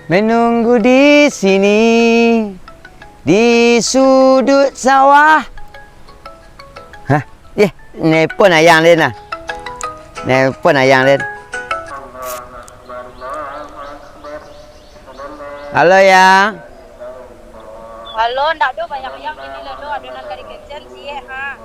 Menunggu di sini, di sudut sawah. Hah? Nelpon ayang Len lah. Nelpon ayang Len. Halo yang. Halo, ndak do banyak yang ini lah do adonan kari kecen sih ha.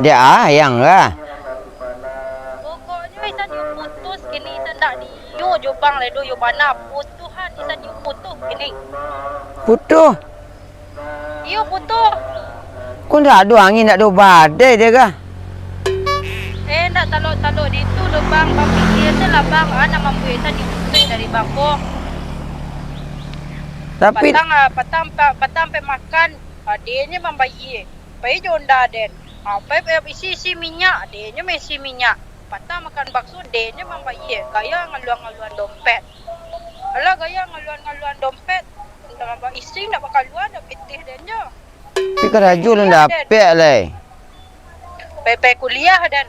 Dia ayang lah. Pokoknya isan yu putus kini isan ndak di yo jobang le do yo bana putuhan isan yu putus kini. Putuh. Iyo putuh. Kau ndak ada angin, ndak ada badai dia kah? Ndak talok di tu lo bang pikir tu lah bang anak mampu isan yu putus dari bangko. Tapi Patang pe makan adenya membayi. Pai jonda den. Pai isi minyak, adenya mesi minyak. Patang makan bakso, adenya membayi. Gaya ngaluan dompet. Alah gaya ngaluan dompet. Ndak isi ndak bakal luar dak pitih dennya. tapi keraju lu dapet lah. Pai kuliah dan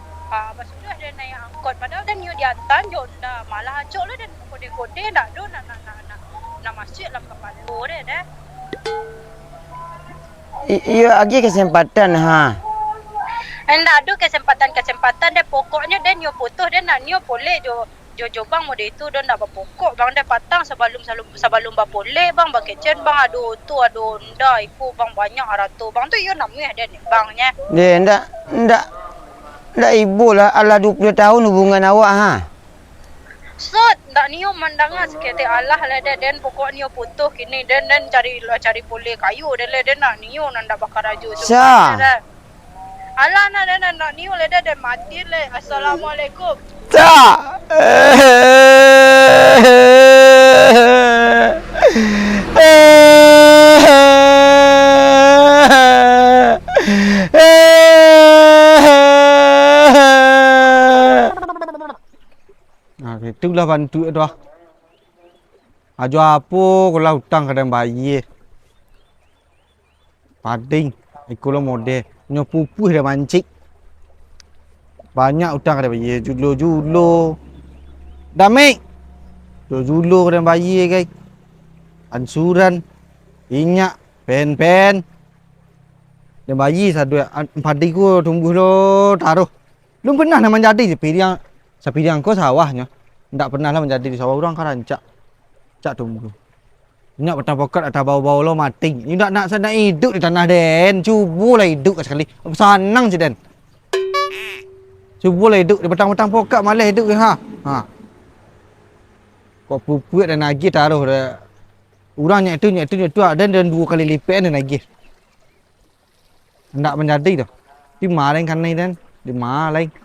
sudah den naik angkot padahal den yo diantan jonda. Malah acok lu den kode-kode ndak do nak masuk dalam kepala dia dah. Iya lagi kesempatan ha. Hendak ada kesempatan dia pokoknya dia nyo putus dia nak nyo boleh jo bang mode itu dia nak berpokok bang dia patang sebelum boleh bang bakecen bang ado tu ado nda iku bang banyak ratu bang tu yo namanya dia ni bangnya. Dia ndak ibu lah ala 20 tahun hubungan awak ha. Sot ndak niyo mandangan sekete Allah lah dia dan pokok niyo putus kini dan cari boleh kayu dan nak niyo ndak bakal raju Sa. Allah nak niyo le dia mati le. Assalamualaikum. Tak. Itulah bantu tu ah. Ajo apa kalau hutang kadang bayi. Pading ikulah model nyo pupuh dah mancik. Banyak hutang kadang bayi, julo. Damik. Julo kadang bayi guys. Ansuran, minyak, pen. Dan bayi satu pading ku tunggu lo taruh. Belum pernah nak menjadi sepiriang kau sawahnya. Ndak pernah lah menjadi di sawah orang kan rancak. Cak tunggu. Ingat petang pokat atau bau-bau lo mati. Ni nak sana hidup di tanah Den. Cubalah hidup sekali. Senang je Den. Cubalah hidup di petang-petang pokat malah hidup ke ha. Kau pupuk dan nagih taruh dah. Urang itu ada dan 2 kali lipat dan nagih. Ndak menjadi tu. Di maling kan ni Den. Di maling.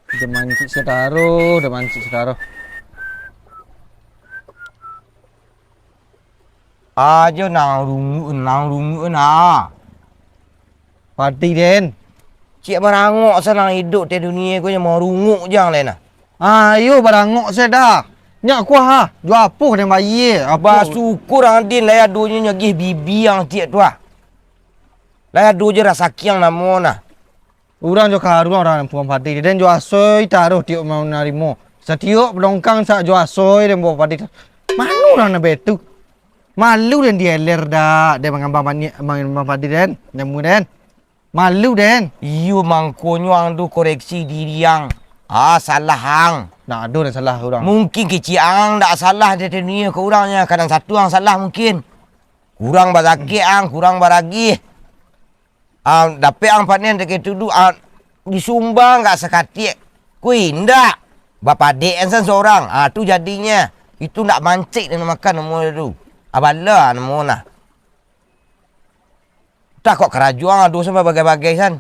Dah mancik setaruh. Ajo nang rungu na. Pati Den. Cik barangok senang hidup di dunia ko mau runguk jang lain. Ayo barangok saya dah. Nyak ku ha. Jual apa dengan bayi? Apa syukur andin lah adunya nyagih bibi yang tiak tu ah. Lah adu je rasa kiang namo nah. Urang jo karuang orang puang padi dan jo asoi taruh tiok mau narimo. Setiok belongkang sak jo asoi dan bawa padi. Manu orang na betu. Malu dan dia ler dah. Dia mengambang padi dan nemu dan. Malu dan. Iyo mangkonyo ang du koreksi diri yang salah hang. Nak ada dan salah orang. Mungkin kecil ang tak salah di dunia ke orangnya. Kadang satu ang salah mungkin. Kurang bazaki ang, kurang baragi. Dapat ang panen dekat tu disumbang gak sekatik. Kui ndak. Bapa dek kan seorang. Tu jadinya. Itu nak mancik dan makan nama tu. Abala nama nah. Tak kok kerajuan adu sampai bagai-bagai kan.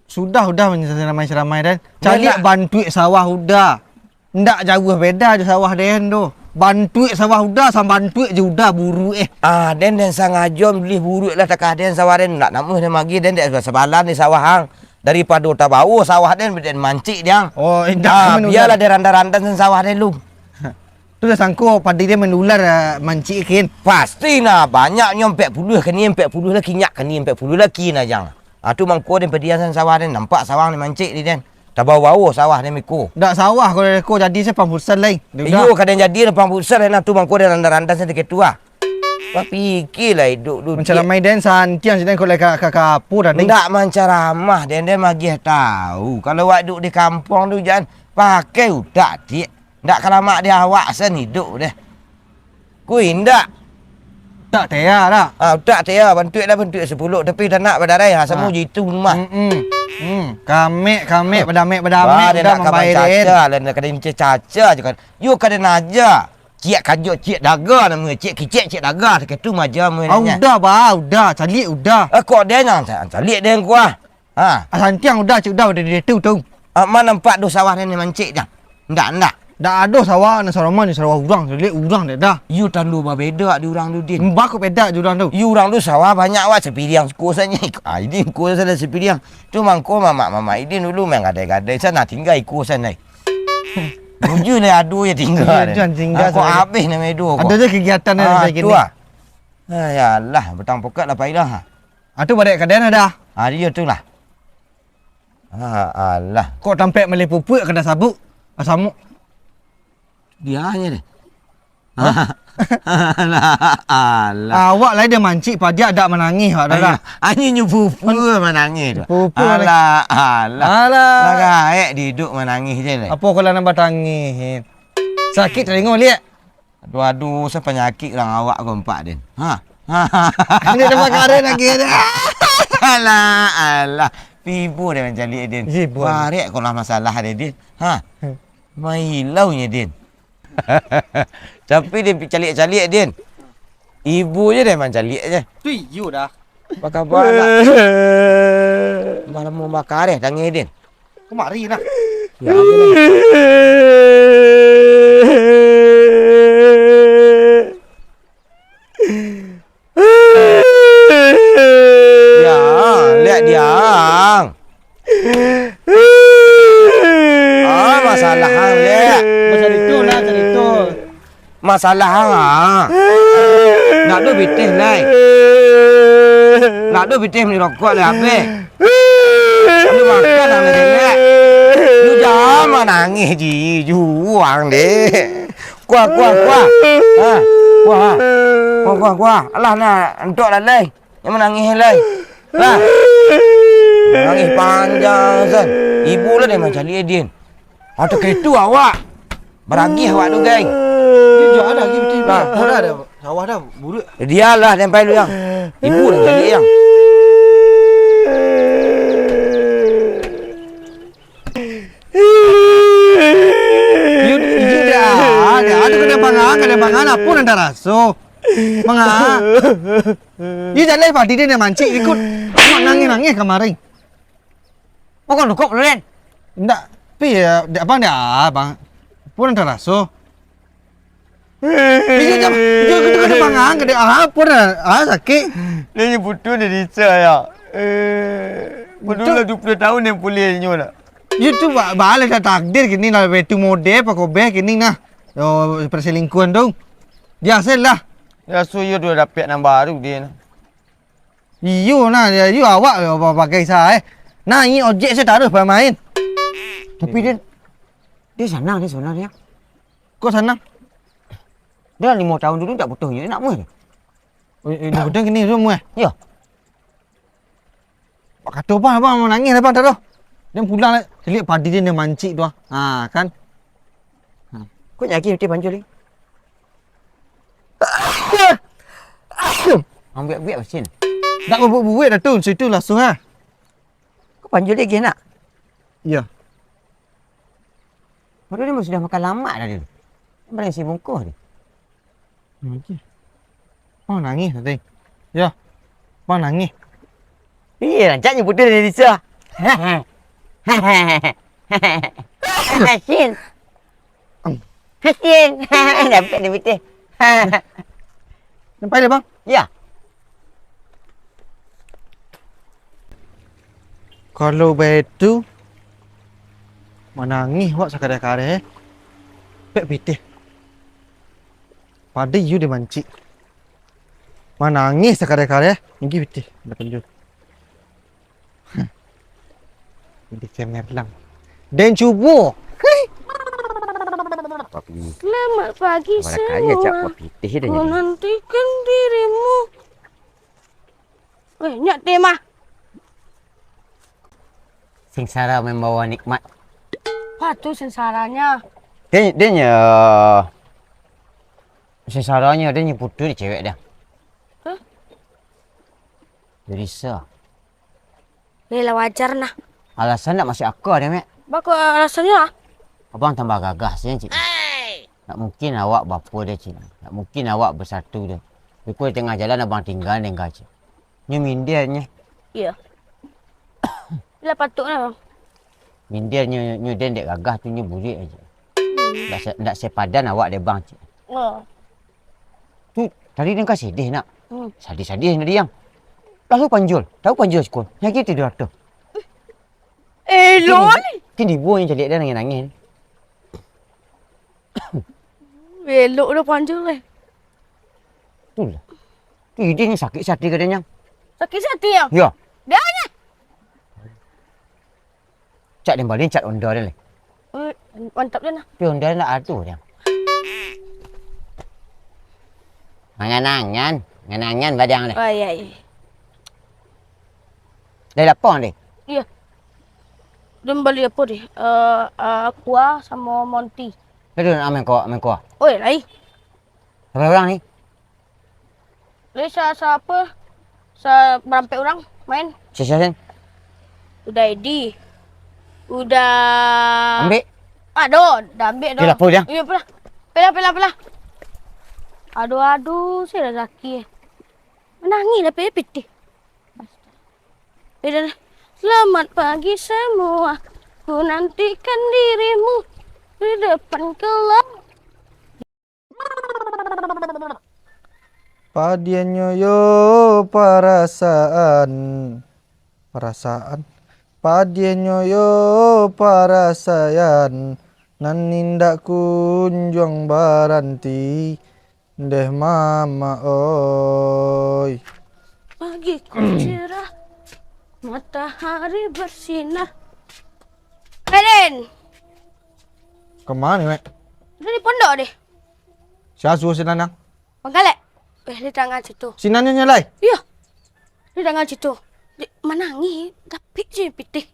Sudah ramai-ramai dan cari bantu sawah udah. Ndak jauh beda je sawah den tu. Bantu sawah udah sama bantu je udah buru Den sengaja beli buruk lah tak den sawah den nak nama dia magi den dia sebalan di sawah hang daripada tak bau sawah den beden mancik dia. Oh indah biarlah dia randa-randa sawah den lu. Tu dah sangko padi dia menular mancik kin. Pasti nah banyak nyom 40 kini 40 lagi nyak kini 40 lagi nah jang. Tu mangko den pedian sawah den nampak sawang ni mancik di den. Tabawa sawah ni miku. Dak sawah kalau reko jadi saya pampusan lain. Iyo kadang jadi depan pusat na tu bangku dia randa-randa saya dekat tua. Apa fikirlah hidup tu. Macam ramai den santiang sedang kalau kakak pur dah. Ndak mancaramah dan dia magih tahu. Kalau awak duduk di kampung tu jangan pakai udak dia. Ndak kalau mak dia awak sen hidup dia. Kui ndak. Tak tea dah. Udak dia bantu 10 tapi tak nak berdarai semua jitu rumah. Kami berdamai Wah, dia dah nak kawan membayar caca lah. Dia kena caca je kan. You kena naja. Cik kajuk cik daga nama. Cik kicik cik daga. Dekat tu maja mu nanya. Udah udah. Calik udah. Kok dia yang calik dia yang kuah. Santiang udah cik udah dia tu. Mana nampak do sawah ni mancik dah. Ndak. Dah ada sawah ni Sarawak ni Sarawak urang. Calik urang dia dah. You tandu berbeza di orang tu din. Mbak aku beda je urang tu. You orang tu sawah banyak awak sepiriang kurasanya. Idin kurasa dah sepiriang. Tu mangko mama Idin dulu main gadai-gadai sana tinggal ikut sana. Muju ni adu ya tinggal. Jangan tinggal. Kau habis nama itu. Ada je kegiatan ni macam tu gini. Ya Allah, betang pokat lah paidah. Tu balik kedai dah. Dia tu lah. Allah. Kok tampek malay pupuk kena sabuk. Asamuk. Dia hanya ni. Allah. Awak lain dia mancik pajak dak menangis awak dah. Hanya nyupu menangis tu. Pupu Allah. Alah. Lagai duduk menangis je ni. Apa kalau nampak tangis? Sakit telinga lihat. Aduh, saya penyakit orang awak kau empat din. Ini dah perkara lagi dah. Allah. Pibu dia macam lihat din. Warik kau lah masalah dia din. Mai hilaunya din. Tapi dia calik-calik din. Ibu je dia macam calik je. Tu you dah. Apa khabar tak? Malam mau bakar tangis din. Kau mari lah. Ya apa Ya, lihat dia. Masalah hang lihat. Macam itu lah, macam itu. Masalah hang nak do bitih lai. Nak do bitih ni rokok le habis. Lu makan hang lihat. Lu jangan nangis ji, juang deh. Kuah. Kuah. Alah nak entuk lah lai. Yang menangis lai. Nangis panjang san. Ibu lah dia macam lihat din. Ada kereta awak. Beragih awak tu geng. You jual dah gitu. Dah dah. Sawah dah buruk. Dia lah sampai lu yang. Ibu dah jadi yang. You dah. Ada kena pangan apa nak raso. Mangah. You jalan padi dia mancik ikut. Nangis kemarin. Bukan kok Ren. Ndak. Tapi abang dia bang. Pun ada raso. Dia jam. Dia kena pangan kena pun sakit. Dia ni putu dia disa ya. Betul 20 tahun yang pulihnya dah. You tu balik dah takdir kini lah betu mode apa kau beh kini nah. Perselingkuhan tu. Biasa lah. Ya so you dah dapat nombor baru dia. You nah, you awak pakai saya. Nah, ini objek saya taruh bermain. Tapi dia senang dia sebenarnya. Kok senang? Dia 5 tahun dulu tak butuhnya nak muat. Ini betul gini semua. Ya. Pak kata apa abang mau nangis abang taruh. Dia pulang lihat padi dia mancik tu. Kan. Kau yakin dia pancul ni? Ambil mesin. Tak buat dah tu, situ lah suh ha. Kau pancul lagi nak? Ya. Padahal dia sudah makan lama dah dia. Mana si bungkus dia? Okey. Oh nangis tadi. Ya. Bang nangis. Rancaknya putih dari Lisa. Hasin. Dapat dia putih. Nampak dia bang? Ya. Kalau begitu menangis wak sakadar-kadar pek pitih. Pada you dia mancik. Menangis sakadar-kadar ini pitih dah penjul. Ini kemerlang. Dan cuba. Papi. Selamat pagi Abang dah kaya cak semua. papi teh dah Ku jadi. nantikan dirimu. Nyak teh mah. Sengsara membawa nikmat. Apa tu sengsaranya? Dia sengsaranya dia putus dia cewek dia. Hah? Dia risau. Lah wajar nah. Alasan tak masih akal dia, Mek. Bako alasannya? Abang tambah gagah saja, Cik. Tak mungkin awak bapa dia, Cik. Tak mungkin awak bersatu dia. Because tengah jalan abang tinggal dengan Cik. Ni mindirnya. Ya. Lah patutlah bang. Mindirnya den dek gagah tu nya burik aja. Tak sepadan awak dia bang, Cik. Oh. Tu tadi dia kasih sedih nak. Hmm. Sedih nak diam. Lalu panjul. Tahu panjul sekolah. Yang kita tidur tu. Lol. Kini ibu yang calik dia nangis-nangis. Elok dah panjang lah. Itulah. Dia ni sakit hati katanya. Sakit hati ya? Ya. Dah nya. Cak dia balik cat onda dia lah. Mantap dia nah. Tapi onda dia nak atu dia. Ngangan badang dia. Ai ai. Dia lapang dia. Ya. Dia beli apa dia? Aqua sama Monty. Dia tu nak main kuah. Oi, lai. Berapa orang ni? Lai siapa? Berapa orang main? Siapa? Udah ID. Udah. Ambil. Aduh, dah ambil dah. Dia lapor dia. Ya, pelah. Aduh, saya dah sakit. Menangis dah peti. Dah. Selamat pagi semua. Ku nantikan dirimu di depan kelas. Padianyo yo perasaan. Padianyo yo perasaan. Nan nindak kunjung baranti. Deh mama oi. Pagiku cerah, matahari bersinar. Helen, Kemana mek? dia di pondok deh. Siapa suruh sinanang? Pangkalek. Di tangan situ. Sinannya nyalai. Iya, di tangan situ. Menangis, tapi je pitih.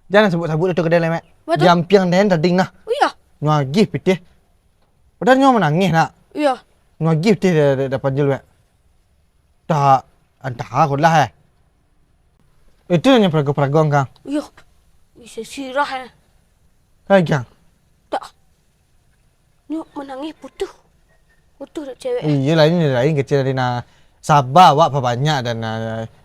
Jangan sebut-sebut itu kedai mek. Betul. Jampiang den tading nah. Oh iya, Nyuagih pitih. Padahal nyawa menangis nak. iya. Nyuagih pitih dah panjul mek. Tak antah aku lah Itu yang perago-perago kang. Iya, bisa sirah ya. Hai kang. Tak. Nyok menangis putus. Putus dah cewek. Iya lain kecil dari na sabar awak apa banyak dan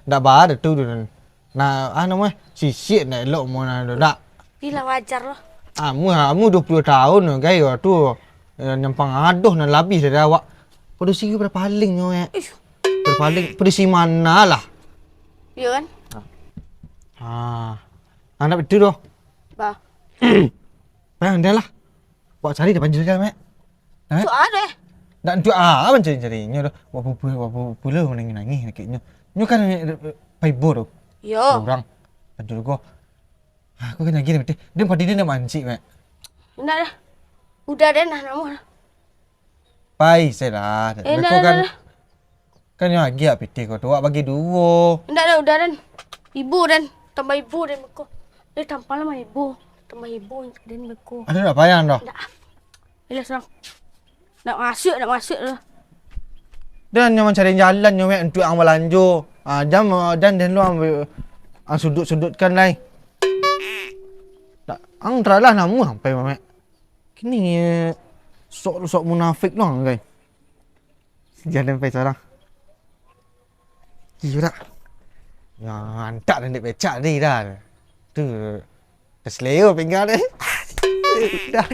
ndak bahar tu dan na namanya sisik nak elok mau na dak. Bila wajar lah. Amu 20 tahun guys tu nyampang aduh na lebih dari awak. Pada sini berpaling nyo Ish, Berpaling pada si mana lah. iya kan? Anak itu doh. Bah. Bayang dia lah. Bawa cari depan juga mek. Tu ada. Dan tu apa cari-carinya doh. Wapu pula nangis kayaknya. Nyo kan paibo doh. Yo. Orang panjul ko. Aku kan lagi nih, dia pada dia nak mancing mek. Nak dah. Udah dah nah namun. Pai saya lah. Dah Kau kan dah. kan yang lagi apa piti kau tu awak bagi dua. Nak dah udah dah. Ibu dan tambah ibu dan beko. Dia tampal sama ibu. Tambah ibu dan beko. Ada tak payah dah. Dah. Bila senang. Nak masuk dah. Dan yang mencari jalan yang mek untuk ang melanjo. Dan lu ambil sudut-sudutkan lai. Tak ang teralah namu sampai mek. Kini sok munafik doang guys. Jalan sampai sekarang. Iya tak? Ya, antak dan dek becak ni dah. Tu terseleo pinggan dia. Dah.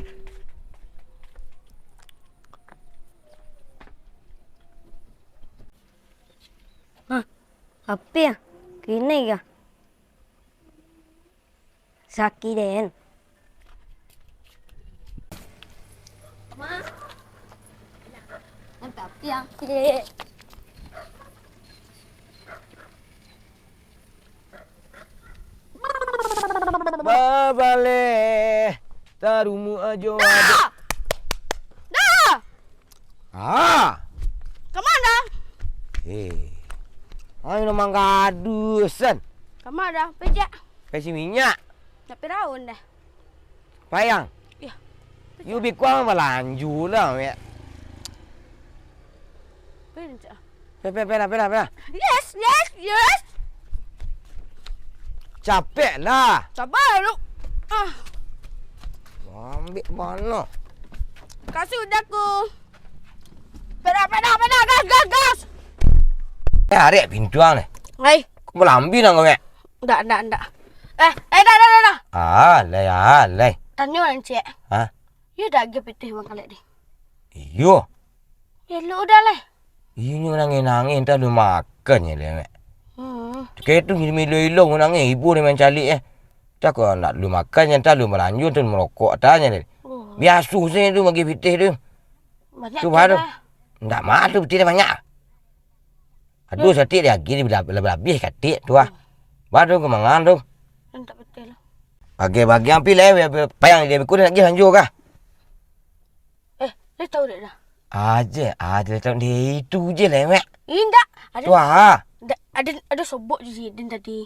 Apa ya? Kini ya? Sakit den. Mantap ya. Babale tarumu ajo ada. Dah! Ah. Kemana? Ay namang kadusan. Kemana? Pejak. Kasih minyak. Nak peraun dah. Payang. Ya. You bi kuang melanju lah, ya. Pejak. Pera. Yes. Capek lah. Sabar lu. Ambil mana? Kasih udahku. Peda, gas. Arek pintuang ni. Hai. Kau melambi nak kau, ya? Enggak. Dah. Alay. Tanya orang cik. Ha? You dah agak pitih bang kali ni. Iyo. Ya lu udah lah. Iyo ni nangin tak lu makan je lah. Kaya tu milo ilong nangin ibu ni main calik Tak kau nak lu makan yang tak lu melanjut tu merokok tanya ni. Biasa saya tu bagi pitih tu. Banyak Tu baru. Tak mak tu pitih banyak. Aduh setik dia gini lebih katik tu ah. Baru ke mangan tu. Tak betul lah. Bagi ambil payang dia berkuda nak pergi hancur kah? Dia tahu dah. Aja tahu dia itu je lah mek. Indah. Tu ah. Ada sobok je din tadi.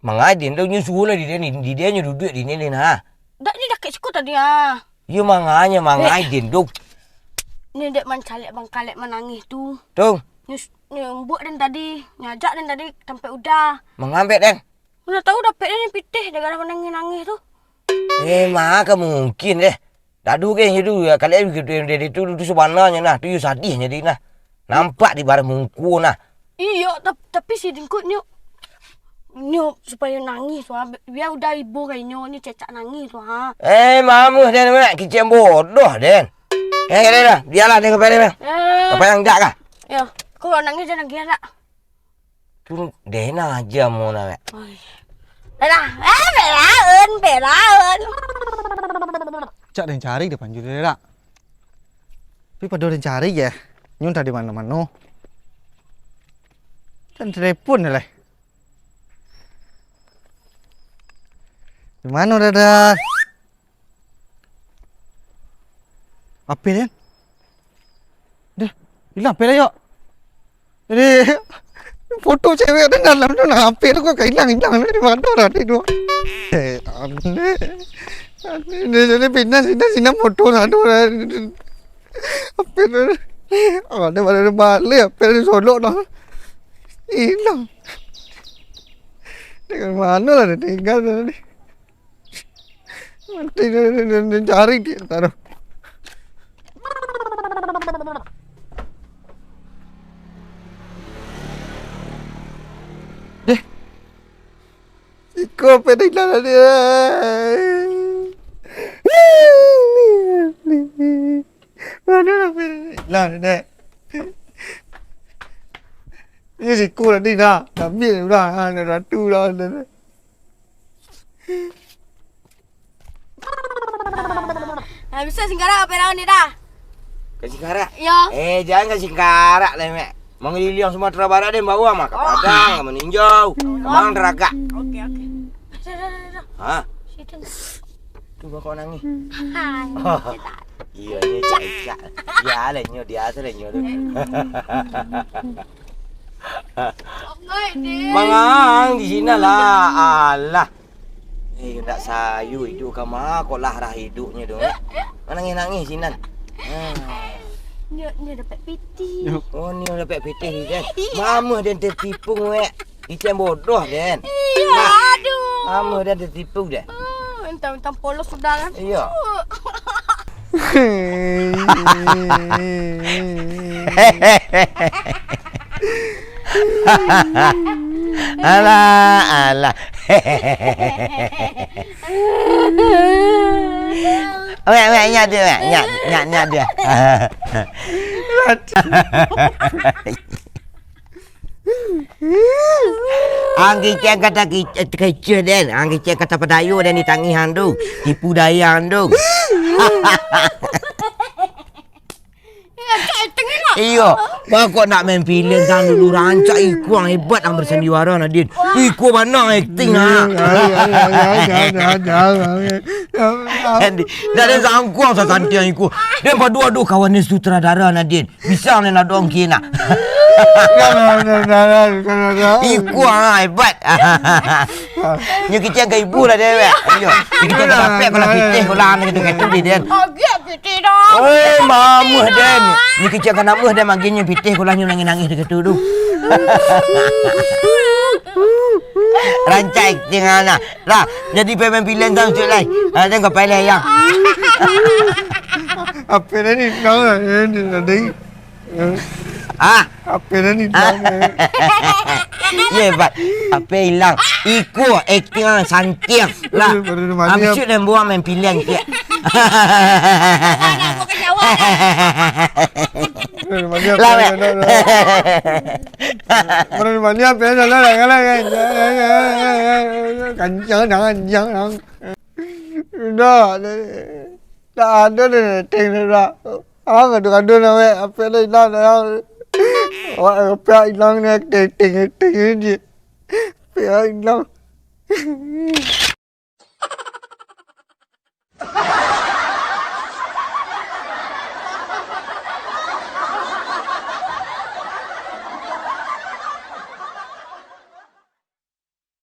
Mangadin tu nyusul lah dia ni. Dia duduk di ni ha. Dak ni dah kat cukup tadi ah. You mangadin tu. Ni dek mencalek bang kalek menangis tu. Tu. Ni buat dan tadi, ngajak dan tadi sampai udah. Mengambil dan. Mana tahu dapat dia ni pitih dia gara menangis tu. Maka mungkin deh. Tak ada ke itu kalian dia itu sebenarnya nah. Tu you sadihnya dia nah. Nampak di barang mungku nah. Iya, tapi si dingkut ni supaya nangis tu. Biar udah ibu kayaknya ni cecak nangis tu ha. Mamu dan mek kicem bodoh den. Dah. Biarlah dia kepada dia. Apa yang tak kah? Ya, kau nangis jangan nangis tak. Tu dena aja mau nak. Dah. Beraun. Cak dan cari depan juga dah. Tapi pada dan cari ya. Nyun tadi mana-mana. Dan telepon lah. Di mana dah? Apa ni? Dah, hilang apa dah yuk? Jadi foto cewek ada dalam tu nak apa tu kau hilang di mana dah tu? Ini pindah sini foto satu dah. Apa tu? Ada mana balik apa tu solok dah. Hilang. Dengan mana lah dia tinggal tadi? Nanti dia cari dia taruh. Iko apa hilang dia? Mana lah hilang dia? Ini si cô là đi nào, làm việc là ratu lah. Bisa singgara apa raun ni dah? Kasih karak? Ya. Jangan kasih karak lah mek. Mengeliling Sumatera Barat dia bawa mak ke Padang, ke meninjau. Mang Neraka. Okey. Dah. Ha? Situ. Tu kau nangis. Hai. Iya ni cak. Ya lah nyo dia tu lah nyo tu. Mangang di sini lah. Alah. Tak sayu hidup kamu. Kau lah hidupnya tu. Nangis sinan. Ni dapat piti. Oh ni dapat piti ni kan. Mama dia tertipu wek. Itu yang bodoh kan. Iya, aduh. Mama dia tertipu dah. Entah polos sudah kan. Iya. Alah. Mek nyat dia. Anggi cek kata kecil den, anggi cek kata pedayu dan ditangihan tu, tipu daya tu. Iyo, Kau nak main pilihan kan dulu rancak iku yang hebat yang bersandiwara Nadine. Iku mana acting ah. Nadine, dah ada sangkuang sasantiang iku. Dia padu-adu kawan ni sutradara Nadine. Bisa ni nak dong kina. Iku ah hebat. Nyo kita ke ibu lah dia. Ayo, kita dah dapat kalau pitih ulang gitu di Den. Agak piti dah. Oi, mamuh Den. Ni kita kan mamuh dia manggilnya pitih ulang nangis-nangis dekat tu. Rancak acting anak. Lah, jadi pemain pilihan tahun tu lai. Ada kau pilih yang. Apa ni nanti? Ah, Apa ni? ye bat. Apa hilang? Iku acting santiang. Lah, amsyuk dan buang main pilihan dia. Lah, Mana apa ni? Kencang dah. Dah ada ni tengok dah. Gaduh nak apa ni dah. Apa hilang ni tengok je. Apa hilang.